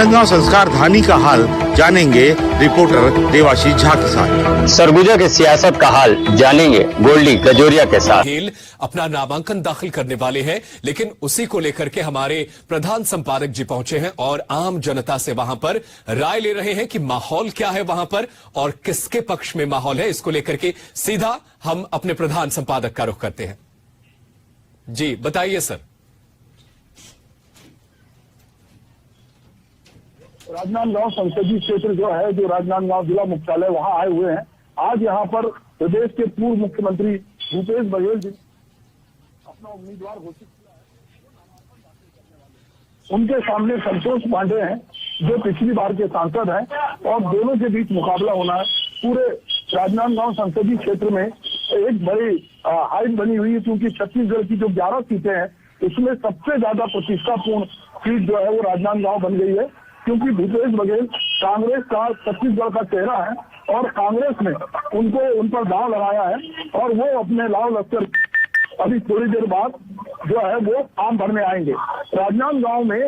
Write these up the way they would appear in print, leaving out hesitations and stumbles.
राजनांदगांव संस्कार धानी का हाल जानेंगे रिपोर्टर देवाशीष झा के साथ। सरगुजा के सियासत का हाल जानेंगे गोल्डी गजोरिया के साथ। खेल अपना नामांकन दाखिल करने वाले हैं, लेकिन उसी को लेकर के हमारे प्रधान संपादक जी पहुंचे हैं और आम जनता से वहां पर राय ले रहे हैं कि माहौल क्या है वहां पर और किसके पक्ष में माहौल है। इसको लेकर के सीधा हम अपने प्रधान संपादक का रुख करते हैं। जी बताइए सर। राजनांदगांव संसदीय क्षेत्र जो है, जो राजनांदगांव जिला मुख्यालय, वहां आए हुए हैं। आज यहां पर प्रदेश के पूर्व मुख्यमंत्री भूपेश बघेल जी अपना उम्मीदवार घोषित किया है। उनके सामने संतोष पांडे हैं, जो पिछली बार के सांसद हैं, और दोनों के बीच मुकाबला होना है। पूरे राजनांदगांव संसदीय क्षेत्र में एक बड़ी हाइट बनी हुई है, क्योंकि छत्तीसगढ़ की जो 11 सीटें हैं, उसमें सबसे ज्यादा प्रतिष्ठापूर्ण सीट जो है वो राजनांदगांव बन गई है, क्योंकि भूपेश बघेल कांग्रेस का छत्तीसगढ़ का चेहरा है और कांग्रेस ने उन पर दांव लगाया है और वो अपने लाव लश्कर अभी थोड़ी देर बाद जो है वो फॉर्म भरने आएंगे। राजनांदगांव में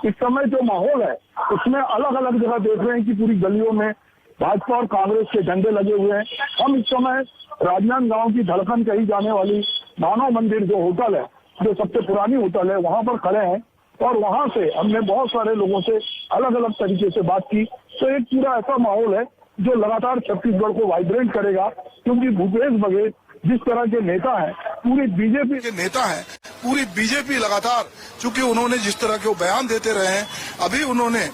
इस समय जो माहौल है उसमें अलग अलग जगह देख रहे हैं कि पूरी गलियों में भाजपा और कांग्रेस के झंडे लगे हुए हैं। हम इस समय राजनांदगांव की धड़कन कही जाने वाली मानव मंदिर जो होटल है, जो सबसे पुरानी होटल है, वहां पर खड़े हैं और वहां से हमने बहुत सारे लोगों से अलग अलग तरीके से बात की। तो एक पूरा ऐसा माहौल है जो लगातार छत्तीसगढ़ को वाइब्रेंट करेगा, क्योंकि भूपेश बघेल जिस तरह के नेता हैं, पूरी बीजेपी के नेता हैं, पूरी बीजेपी लगातार, चूंकि उन्होंने जिस तरह के वो बयान देते रहे हैं, अभी उन्होंने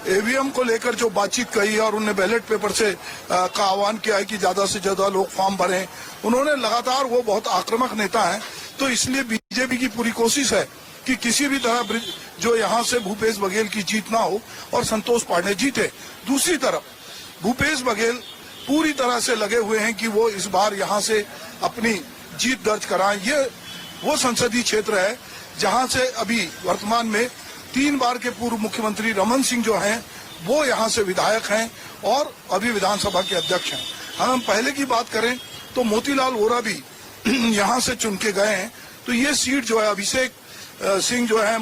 ईवीएम को लेकर जो बातचीत कही और उन्होंने बैलेट पेपर से का आह्वान किया है कि ज्यादा से ज्यादा लोग फॉर्म भरें। उन्होंने लगातार, वो बहुत आक्रामक नेता हैं, तो इसलिए बीजेपी की पूरी कोशिश है कि किसी भी तरह जो यहाँ से भूपेश बघेल की जीत ना हो और संतोष पांडे जीते। दूसरी तरफ भूपेश बघेल पूरी तरह से लगे हुए हैं कि वो इस बार यहाँ से अपनी जीत दर्ज कराएं। ये वो संसदीय क्षेत्र है जहाँ से अभी वर्तमान में 3 बार के पूर्व मुख्यमंत्री रमन सिंह जो हैं वो यहाँ से विधायक हैं और अभी विधानसभा के अध्यक्ष हैं। हम पहले की बात करें तो मोतीलाल वोरा भी यहाँ से चुन के गए हैं। तो ये सीट जो है, अभिषेक सिंह जो है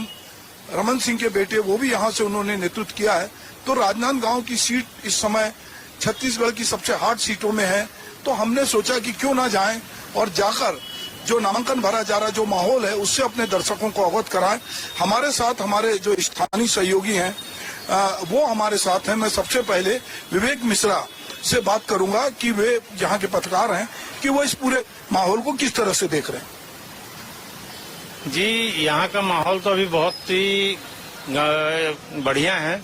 रमन सिंह के बेटे, वो भी यहाँ से उन्होंने नेतृत्व किया है। तो राजनांदगांव की सीट इस समय छत्तीसगढ़ की सबसे हार्ड सीटों में है। तो हमने सोचा कि क्यों ना जाएं और जाकर जो नामांकन भरा जा रहा जो माहौल है उससे अपने दर्शकों को अवगत कराएं। हमारे साथ हमारे जो स्थानीय सहयोगी हैं वो हमारे साथ हैं। मैं सबसे पहले विवेक मिश्रा से बात करूंगा कि वे यहाँ के पत्रकार हैं, कि वो इस पूरे माहौल को किस तरह से देख रहे हैं। जी, यहाँ का माहौल तो अभी बहुत ही बढ़िया है।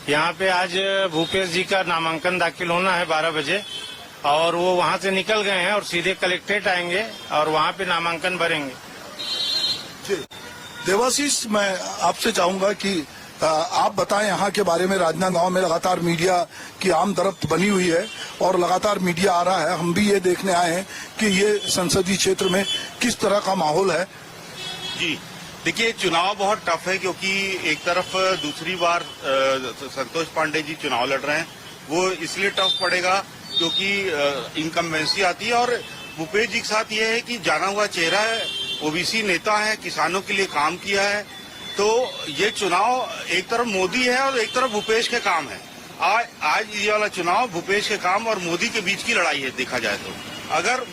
यहाँ पे आज भूपेश जी का नामांकन दाखिल होना है 12 बजे और वो वहाँ से निकल गए हैं और सीधे कलेक्ट्रेट आएंगे और वहाँ पे नामांकन भरेंगे। जी देवाशीष, मैं आपसे चाहूंगा कि आप बताएं यहाँ के बारे में। राजनांदगांव में लगातार मीडिया की आमदरफ्त बनी हुई है और लगातार मीडिया आ रहा है। हम भी ये देखने आए हैं कि ये संसदीय क्षेत्र में किस तरह का माहौल है। जी देखिए, चुनाव बहुत टफ है, क्योंकि एक तरफ दूसरी बार संतोष पांडे जी चुनाव लड़ रहे हैं। वो इसलिए टफ पड़ेगा क्योंकि इनकम्बेंसी आती है और भूपेश जी के साथ ये है कि जाना हुआ चेहरा है, ओबीसी नेता है, किसानों के लिए काम किया है। तो ये चुनाव एक तरफ मोदी है और एक तरफ भूपेश के काम है। आज ये वाला चुनाव भूपेश के काम और मोदी के बीच की लड़ाई है। देखा जाए तो अगर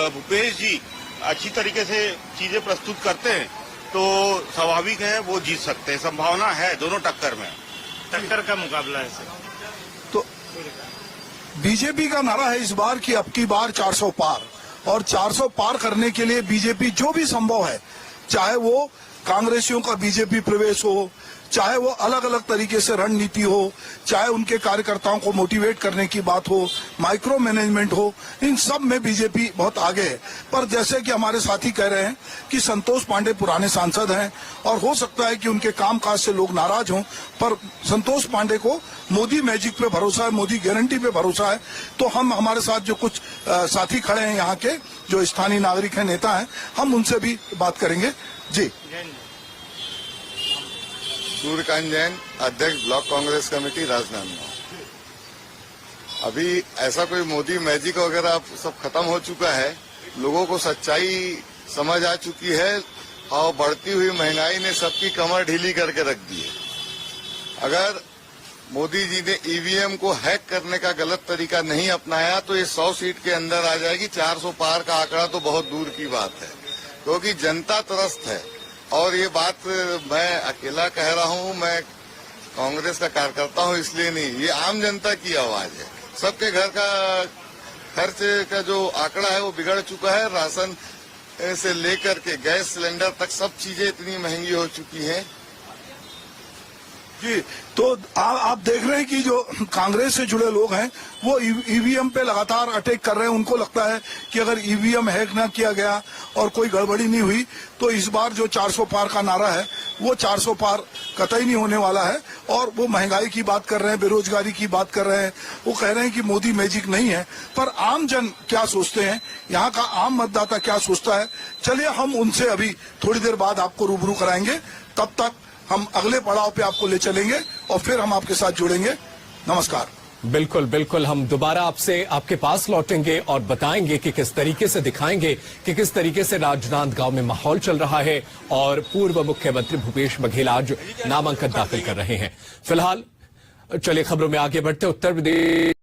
भूपेश जी अच्छी तरीके से चीजें प्रस्तुत करते हैं तो स्वाभाविक है वो जीत सकते हैं। संभावना है, दोनों टक्कर में, टक्कर का मुकाबला है सर। तो बीजेपी का नारा है इस बार कि अब की बार 400 पार, और 400 पार करने के लिए बीजेपी जो भी संभव है, चाहे वो कांग्रेसियों का बीजेपी प्रवेश हो, चाहे वो अलग अलग तरीके से रणनीति हो, चाहे उनके कार्यकर्ताओं को मोटिवेट करने की बात हो, माइक्रो मैनेजमेंट हो, इन सब में बीजेपी बहुत आगे है। पर जैसे कि हमारे साथी कह रहे हैं कि संतोष पांडे पुराने सांसद हैं और हो सकता है कि उनके कामकाज से लोग नाराज हों, पर संतोष पांडे को मोदी मैजिक पे भरोसा है, मोदी गारंटी पे भरोसा है। तो हम, हमारे साथ जो कुछ साथी खड़े हैं यहाँ के, जो स्थानीय नागरिक हैं, नेता हैं, हम उनसे भी बात करेंगे। जी, सूर्यकांत जैन, अध्यक्ष ब्लॉक कांग्रेस कमेटी राजनांदगांव। अभी ऐसा कोई मोदी मैजिक वगैरह अब सब खत्म हो चुका है। लोगों को सच्चाई समझ आ चुकी है और बढ़ती हुई महंगाई ने सबकी कमर ढीली करके रख दी है। अगर मोदी जी ने ईवीएम को हैक करने का गलत तरीका नहीं अपनाया तो ये 100 सीट के अंदर आ जाएगी। 400 पार का आंकड़ा तो बहुत दूर की बात है, क्योंकि जनता त्रस्त है। और ये बात मैं अकेला कह रहा हूँ, मैं कांग्रेस का कार्यकर्ता हूँ इसलिए नहीं, ये आम जनता की आवाज है। सबके घर का खर्च का जो आंकड़ा है वो बिगड़ चुका है। राशन से लेकर के गैस सिलेंडर तक सब चीजें इतनी महंगी हो चुकी हैं। जी, तो आप देख रहे हैं कि जो कांग्रेस से जुड़े लोग हैं वो ईवीएम पे लगातार अटैक कर रहे हैं। उनको लगता है कि अगर ईवीएम हैक ना किया गया और कोई गड़बड़ी नहीं हुई तो इस बार जो 400 पार का नारा है वो 400 पार कतई नहीं होने वाला है। और वो महंगाई की बात कर रहे हैं, बेरोजगारी की बात कर रहे हैं, वो कह रहे हैं कि मोदी मैजिक नहीं है। पर आम जन क्या सोचते हैं, यहाँ का आम मतदाता क्या सोचता है, चलिए हम उनसे अभी थोड़ी देर बाद आपको रूबरू कराएंगे। तब तक हम अगले पड़ाव पे आपको ले चलेंगे और फिर हम आपके साथ जुड़ेंगे। नमस्कार। बिल्कुल बिल्कुल, हम दोबारा आपसे आपके पास लौटेंगे और बताएंगे कि किस तरीके से दिखाएंगे कि किस तरीके से राजनांदगांव में माहौल चल रहा है और पूर्व मुख्यमंत्री भूपेश बघेल आज नामांकन दाखिल कर रहे हैं। फिलहाल चलिए खबरों में आगे बढ़ते। उत्तर प्रदेश